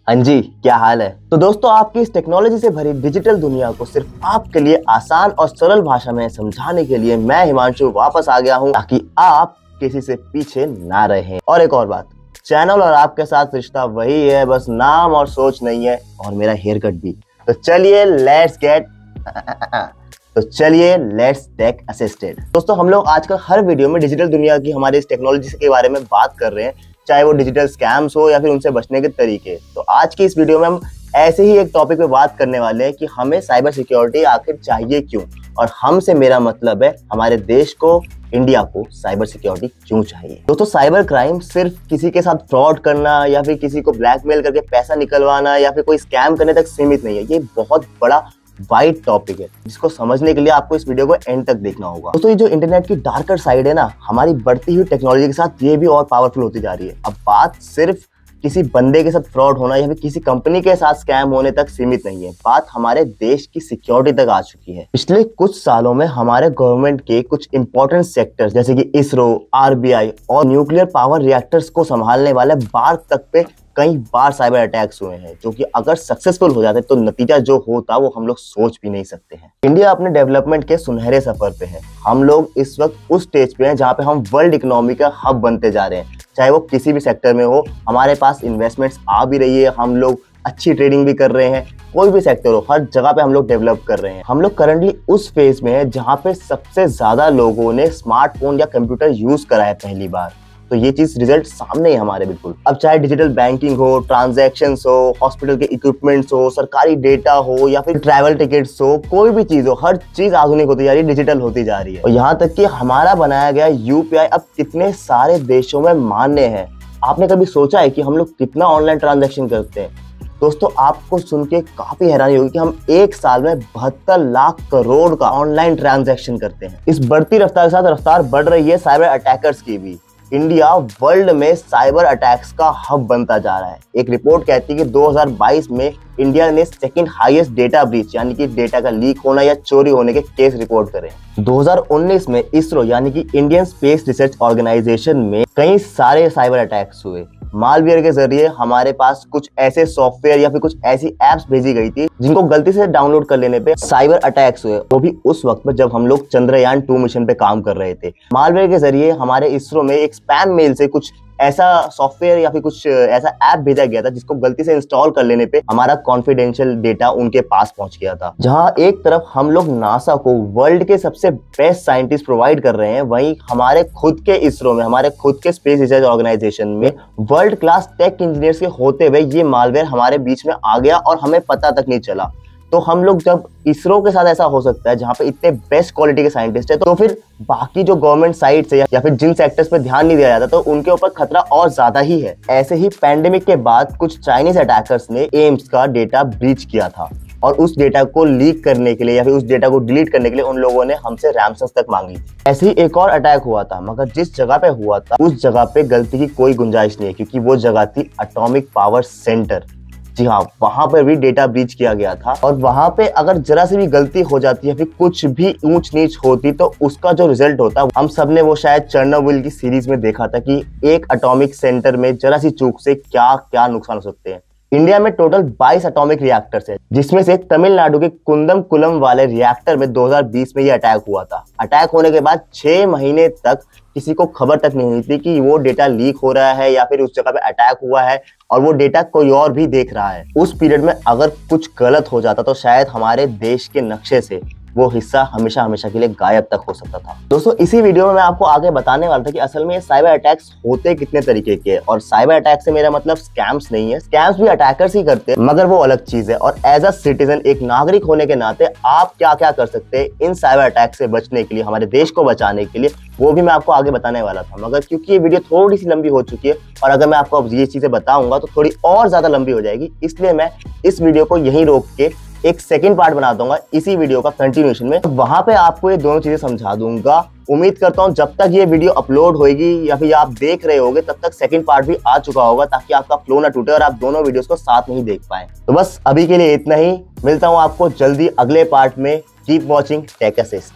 हाँ जी, क्या हाल है। तो दोस्तों, आपकी इस टेक्नोलॉजी से भरी डिजिटल दुनिया को सिर्फ आपके लिए आसान और सरल भाषा में समझाने के लिए मैं हिमांशु वापस आ गया हूँ, ताकि आप किसी से पीछे ना रहें। और एक और बात, चैनल और आपके साथ रिश्ता वही है, बस नाम और सोच नहीं है, और मेरा हेयर कट भी। तो चलिए लेट्स टेक असिस्टेड। दोस्तों, हम लोग आजकल हर वीडियो में डिजिटल दुनिया की हमारे इस टेक्नोलॉजी के बारे में बात कर रहे हैं, चाहे वो डिजिटल स्कैम्स हो या फिर उनसे बचने के तरीके। तो आज की इस वीडियो में हम ऐसे ही एक टॉपिक पे बात करने वाले हैं कि हमें साइबर सिक्योरिटी आखिर चाहिए क्यों, और हमसे मेरा मतलब है हमारे देश को, इंडिया को साइबर सिक्योरिटी क्यों चाहिए। दोस्तों, साइबर क्राइम सिर्फ किसी के साथ फ्रॉड करना या फिर किसी को ब्लैकमेल करके पैसा निकलवाना या फिर कोई स्कैम करने तक सीमित नहीं है। ये बहुत बड़ा वाइड टॉपिक है, जिसको समझने के लिए आपको इस वीडियो को एंड तक देखना होगा। दोस्तों, ये जो इंटरनेट की डार्कर साइड है ना, हमारी बढ़ती हुई टेक्नोलॉजी के साथ ये भी और पावरफुल होती जा रही है। अब बात सिर्फ किसी बंदे के साथ फ्रॉड होना या फिर किसी कंपनी के साथ स्कैम होने तक सीमित नहीं है, बात हमारे देश की सिक्योरिटी तक आ चुकी है। पिछले कुछ सालों में हमारे गवर्नमेंट के कुछ इंपॉर्टेंट सेक्टर्स जैसे कि इसरो, आरबीआई और न्यूक्लियर पावर रिएक्टर्स को संभालने वाले बार्क तक पे कई बार साइबर अटैक्स हुए हैं, जो कि अगर सक्सेसफुल हो जाते तो नतीजा जो होता वो हम लोग सोच भी नहीं सकते हैं। इंडिया अपने डेवलपमेंट के सुनहरे सफर पे है। हम लोग इस वक्त उस स्टेज पे हैं जहाँ पे हम वर्ल्ड इकोनॉमी का हब बनते जा रहे हैं। चाहे वो किसी भी सेक्टर में हो, हमारे पास इन्वेस्टमेंट्स आ भी रही है, हम लोग अच्छी ट्रेडिंग भी कर रहे हैं। कोई भी सेक्टर हो, हर जगह पे हम लोग डेवलप कर रहे हैं। हम लोग करंटली उस फेज में है जहाँ पे सबसे ज्यादा लोगों ने स्मार्टफोन या कंप्यूटर यूज करा है पहली बार। तो ये चीज रिजल्ट सामने है हमारे बिल्कुल। अब चाहे डिजिटल बैंकिंग हो, ट्रांजैक्शंस हो, हॉस्पिटल के इक्विपमेंट्स हो, सरकारी डेटा हो या फिर ट्रैवल टिकट्स हो, कोई भी चीज हो, हर चीज आधुनिक होती जा रही है, डिजिटल होती जा रही है। और यहाँ तक कि हमारा बनाया गया यूपीआई अब कितने सारे देशों में मान्य है। आपने कभी सोचा है कि हम लोग कितना ऑनलाइन ट्रांजैक्शन करते हैं? दोस्तों, आपको सुन के काफी हैरानी होगी कि हम एक साल में 72 लाख करोड़ का ऑनलाइन ट्रांजैक्शन करते हैं। इस बढ़ती रफ्तार के साथ रफ्तार बढ़ रही है साइबर अटैकर्स की भी। इंडिया वर्ल्ड में साइबर अटैक्स का हब बनता जा रहा है। एक रिपोर्ट कहती है कि 2022 में इंडिया ने सेकंड हाईएस्ट डेटा ब्रीच यानी कि डेटा का लीक होना या चोरी होने के केस रिपोर्ट करे। 2019 में इसरो यानी कि इंडियन स्पेस रिसर्च ऑर्गेनाइजेशन में कई सारे साइबर अटैक्स हुए। मालवेयर के जरिए हमारे पास कुछ ऐसे सॉफ्टवेयर या फिर कुछ ऐसी एप्स भेजी गई थी जिनको गलती से डाउनलोड कर लेने पे साइबर अटैक्स हुए, वो भी उस वक्त में जब हम लोग चंद्रयान 2 मिशन पे काम कर रहे थे। मालवेयर के जरिए हमारे इसरो में एक स्पैम मेल से कुछ ऐसा सॉफ्टवेयर या फिर कुछ ऐसा ऐप भेजा गया था जिसको गलती से इंस्टॉल कर लेने पे हमारा कॉन्फिडेंशियल डेटा उनके पास पहुंच गया था। जहां एक तरफ हम लोग नासा को वर्ल्ड के सबसे बेस्ट साइंटिस्ट प्रोवाइड कर रहे हैं, वहीं हमारे खुद के इसरो में, हमारे खुद के स्पेस रिसर्च ऑर्गेनाइजेशन में वर्ल्ड क्लास टेक इंजीनियर्स के होते हुए ये मालवेयर हमारे बीच में आ गया और हमें पता तक नहीं चला। तो हम लोग जब इसरो के साथ ऐसा हो सकता है जहां पे इतने बेस्ट क्वालिटी के साइंटिस्ट है, तो फिर बाकी जो गवर्नमेंट साइट से या फिर जिन सेक्टर्स पे ध्यान नहीं दिया जाता तो उनके ऊपर खतरा और ज्यादा ही है। ऐसे ही पैंडेमिक के बाद कुछ चाइनीज अटैकर्स ने एम्स का डेटा ब्रीच किया था, और उस डेटा को लीक करने के लिए या फिर उस डेटा को डिलीट करने के लिए उन लोगों ने हमसे रैंसम्स तक मांगी थी। ऐसे ही एक और अटैक हुआ था, मगर जिस जगह पे हुआ था उस जगह पे गलती की कोई गुंजाइश नहीं है, क्योंकि वो जगह थी एटॉमिक पावर सेंटर। जी हाँ, वहां पर भी डेटा ब्रीच किया गया था, और वहां पे अगर जरा सी भी गलती हो जाती है, फिर कुछ भी ऊंच नीच होती, तो उसका जो रिजल्ट होता, हम सबने वो शायद चेरनोबिल की सीरीज में देखा था कि एक एटॉमिक सेंटर में जरा सी चूक से क्या क्या नुकसान हो सकते हैं। इंडिया में टोटल 22 एटॉमिक रिएक्टर्स है, जिसमें से तमिलनाडु के कुंदम वाले रिएक्टर में 2020 में ये अटैक हुआ था। अटैक होने के बाद 6 महीने तक किसी को खबर तक नहीं हुई थी कि वो डेटा लीक हो रहा है या फिर उस जगह पे अटैक हुआ है और वो डेटा कोई और भी देख रहा है। उस पीरियड में अगर कुछ गलत हो जाता तो शायद हमारे देश के नक्शे से वो हिस्सा हमेशा हमेशा के लिए गायब तक हो सकता था। दोस्तों, इसी वीडियो में मैं आपको आगे बताने वाला था कि असल में ये साइबर अटैक्स होते कितने तरीके के, और साइबर अटैक से मेरा मतलब स्कैम्स नहीं है। स्कैम्स भी अटैकर्स ही करते हैं, मगर वो अलग चीज है। और एज अ सिटीजन, एक नागरिक होने के नाते आप क्या क्या कर सकते हैं इन साइबर अटैक से बचने के लिए, हमारे देश को बचाने के लिए, वो भी मैं आपको आगे बताने वाला था। मगर क्योंकि ये वीडियो थोड़ी सी लंबी हो चुकी है और अगर मैं आपको अब ये चीजें बताऊंगा तो थोड़ी और ज्यादा लंबी हो जाएगी, इसलिए मैं इस वीडियो को यहीं रोक के एक सेकंड पार्ट बना दूंगा इसी वीडियो का कंटिन्यूएशन में। वहां पे आपको ये दोनों चीजें समझा दूंगा। उम्मीद करता हूं जब तक ये वीडियो अपलोड होगी या फिर आप देख रहे होगे तब तक सेकंड पार्ट भी आ चुका होगा, ताकि आपका फ्लो ना टूटे और आप दोनों वीडियोस को साथ में ही देख पाएं। तो बस अभी के लिए इतना ही, मिलता हूं आपको जल्दी अगले पार्ट में। Keep watching Tech assist.